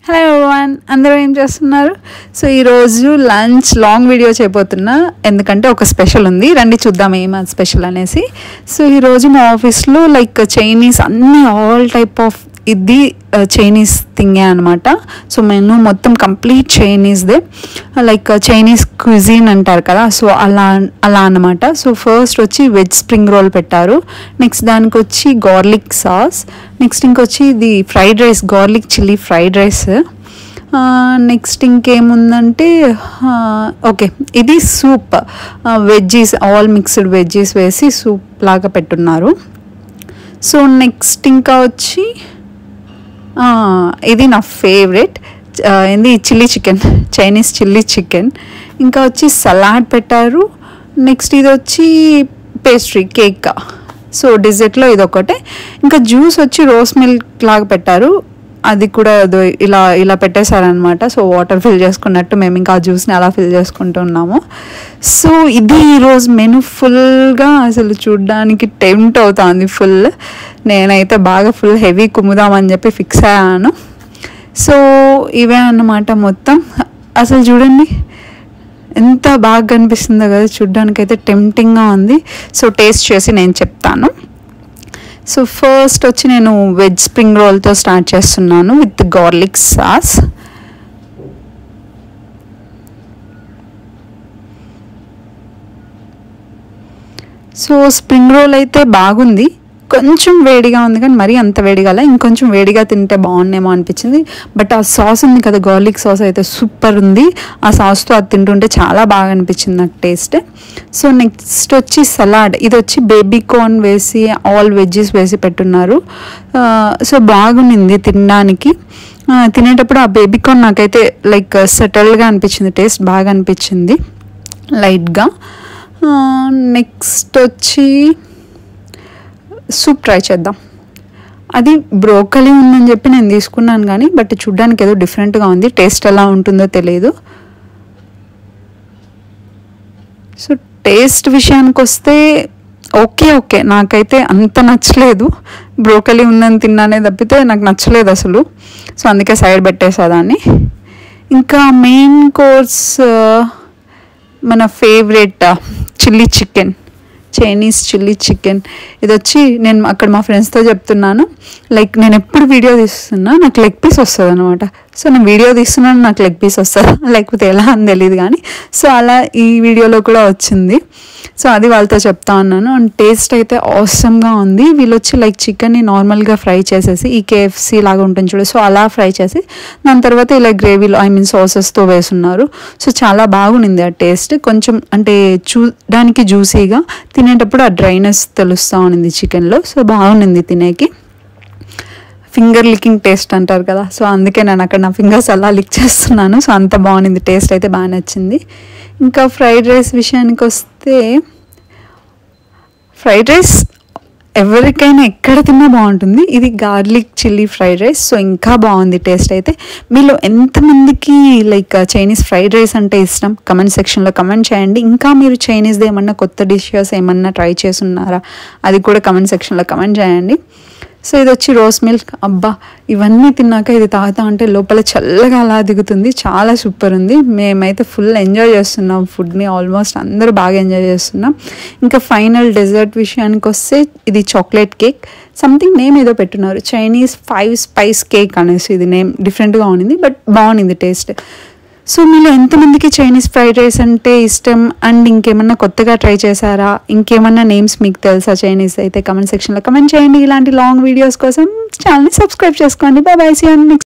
Hello everyone, అందరూ ఏం చేస్తున్నారు? సో ఈరోజు లంచ్ లాంగ్ వీడియో చేయబోతున్నా, ఎందుకంటే ఒక స్పెషల్ ఉంది. రండి చూద్దాం ఏం అది స్పెషల్ అనేసి. సో ఈరోజు మా ఆఫీస్లో లైక్ చైనీస్ అన్ని ఆల్ టైప్ ఆఫ్ ఇది చైనీస్ థింగే అనమాట. సో మెనూ మొత్తం కంప్లీట్ చైనీస్దే, లైక్ చైనీస్ క్విజీన్ అంటారు కదా, సో అలా అనమాట. సో ఫస్ట్ వచ్చి వెజ్ స్ప్రింగ్ రోల్ పెట్టారు, నెక్స్ట్ దానికి వచ్చి గార్లిక్ సాస్, నెక్స్ట్ ఇంకొచ్చి ఇది fried rice, garlic chilli fried rice. Next ఇంకేముందంటే ఓకే ఇది soup, veggies all mixed veggies వేసి సూప్ లాగా పెట్టున్నారు. సో నెక్స్ట్ ఇంకా వచ్చి ఇది నా ఫేవరెట్, ఇది chilli chicken, Chinese chilli chicken. ఇంకా వచ్చి సలాడ్ పెట్టారు. నెక్స్ట్ ఇది వచ్చి పేస్ట్రీ కేక్. సో డిజర్ట్లో ఇది ఒకటే. ఇంకా జ్యూస్ వచ్చి రోస్ మిల్క్ లాగా పెట్టారు, అది కూడా ఇలా పెట్టేశారనమాట. సో వాటర్ ఫిల్ చేసుకున్నట్టు మేము ఇంకా ఆ జ్యూస్ని అలా ఫిల్ చేసుకుంటున్నాము. సో ఇది ఈరోజు మెను ఫుల్గా అసలు చూడ్డానికి టెంప్ట్ అవుతుంది ఫుల్. నేనైతే బాగా ఫుల్ హెవీ కుమ్ముదామని చెప్పి ఫిక్స్ అయ్యాను. సో ఇవే అన్నమాట మొత్తం. అసలు చూడండి ఎంత బాగా కనిపిస్తుందో కదా, చూడ్డానికైతే టెంప్టింగ్గా ఉంది. సో టేస్ట్ చేసి నేను చెప్తాను. సో ఫస్ట్ వచ్చి నేను వెజ్ స్ప్రింగ్ రోల్తో స్టార్ట్ చేస్తున్నాను with garlic sauce. So spring roll అయితే బాగుంది, కొంచెం వేడిగా ఉంది కానీ మరీ అంత వేడిగా ఇంకొంచెం వేడిగా తింటే బాగుండేమో అనిపించింది. బట్ ఆ సాస్ ఉంది కదా, గార్లిక్ సాస్ అయితే సూపర్ ఉంది. ఆ సాస్తో అది తింటుంటే చాలా బాగా అనిపించింది నాకు టేస్ట్. సో నెక్స్ట్ వచ్చి సలాడ్, ఇది వచ్చి బేబీ కార్న్ వేసి ఆల్ వెజ్జెస్ వేసి పెట్టున్నారు. సో బాగుంది తినడానికి. తినేటప్పుడు ఆ బేబీ కార్న్ నాకైతే లైక్ సెటిల్గా అనిపించింది, టేస్ట్ బాగా అనిపించింది లైట్గా. నెక్స్ట్ వచ్చి సూప్ ట్రై చేద్దాం. అది బ్రోకలీ ఉందని చెప్పి నేను తీసుకున్నాను కానీ బట్ చూడ్డానికి ఏదో డిఫరెంట్గా ఉంది, టేస్ట్ ఎలా ఉంటుందో తెలియదు. సో టేస్ట్ విషయానికి వస్తే ఓకే నాకైతే అంత నచ్చలేదు. బ్రోకలీ ఉందని తిన్నానే తప్పితే నాకు నచ్చలేదు అసలు. సో అందుకే సైడ్ పెట్టేసేదాన్ని. ఇంకా మెయిన్ కోర్స్ మన favourite chilli chicken, Chinese chilli chicken. ఇది వచ్చి నేను అక్కడ మా ఫ్రెండ్స్తో చెప్తున్నాను, లైక్ నేను ఎప్పుడు వీడియో తీస్తున్నా నాకు లెగ్ పీస్ వస్తుంది అనమాట. సో నేను వీడియో తీస్తున్నాను, నాకు లెగ్ పీస్ వస్తుందా లేకపోతే ఎలా అని తెలియదు కానీ సో అలా ఈ వీడియోలో కూడా వచ్చింది. సో అది వాళ్ళతో చెప్తా ఉన్నాను. అండ్ టేస్ట్ అయితే ఆసమ్గా ఉంది. వీళ్ళు వచ్చి లైక్ చికెన్ని నార్మల్గా ఫ్రై చేసేసి, ఈ కేఎఫ్సీ లాగా ఉంటుంది చూడు, సో అలా ఫ్రై చేసి దాని తర్వాత ఇలా గ్రేవీలో సాసెస్తో వేసున్నారు. సో చాలా బాగుంది ఆ టేస్ట్. కొంచెం అంటే చూడడానికి జ్యూసీగా, తినేటప్పుడు ఆ డ్రైనెస్ తెలుస్తూ ఉంది చికెన్లో. సో బాగుంది తినేకి. ఫింగర్ లికింగ్ టేస్ట్ అంటారు కదా, సో అందుకే నేను అక్కడ నా ఫింగర్స్ అలా లిక్ చేస్తున్నాను. సో అంత బాగుంది, టేస్ట్ అయితే బాగా నచ్చింది. ఇంకా ఫ్రైడ్ రైస్ విషయానికి వస్తే, ఫ్రైడ్ రైస్ ఎవరికైనా ఎక్కడ తిన్నా బాగుంటుంది. ఇది garlic chilli fried rice, so ఇంకా బాగుంది టేస్ట్ అయితే. మీలో ఎంతమందికి లైక్ చైనీస్ ఫ్రైడ్ రైస్ అంటే ఇష్టం కమెంట్ సెక్షన్లో కమెంట్ చేయండి. ఇంకా మీరు చైనీస్ది ఏమన్నా కొత్త డిషెస్ ఏమన్నా ట్రై చేస్తున్నారా, అది కూడా కమెంట్ సెక్షన్లో కమెంట్ చేయండి. సో ఇది వచ్చి రోస్ మిల్క్. అబ్బా ఇవన్నీ తిన్నాక ఇది తాగుతా అంటే లోపల చల్లగా అలా దిగుతుంది, చాలా సూపర్ ఉంది. మేమైతే ఫుల్ ఎంజాయ్ చేస్తున్నాం ఫుడ్ని, ఆల్మోస్ట్ అందరూ బాగా ఎంజాయ్ చేస్తున్నాం. ఇంకా ఫైనల్ డెజర్ట్ విషయానికి వస్తే ఇది చాక్లెట్ కేక్, సంథింగ్ నేమ్ ఏదో పెట్టున్నారు, చైనీస్ 5 స్పైస్ కేక్ అనేసి. ఇది నేమ్ డిఫరెంట్గా ఉండింది బట్ బాగుంది టేస్ట్. సో మీలో ఎంతమందికి చైనీస్ ఫ్రైడ్ రైస్ అంటే ఇష్టం అండ్ ఇంకేమన్నా కొత్తగా ట్రై చేశారా, ఇంకేమన్నా నేమ్స్ మీకు తెలుసా చైనీస్ అయితే కమెంట్ సెక్షన్లో కమెంట్ చేయండి. ఇలాంటి లాంగ్ వీడియోస్ కోసం ఛానల్ని సబ్స్క్రైబ్ చేసుకోండి. Bye, see you next.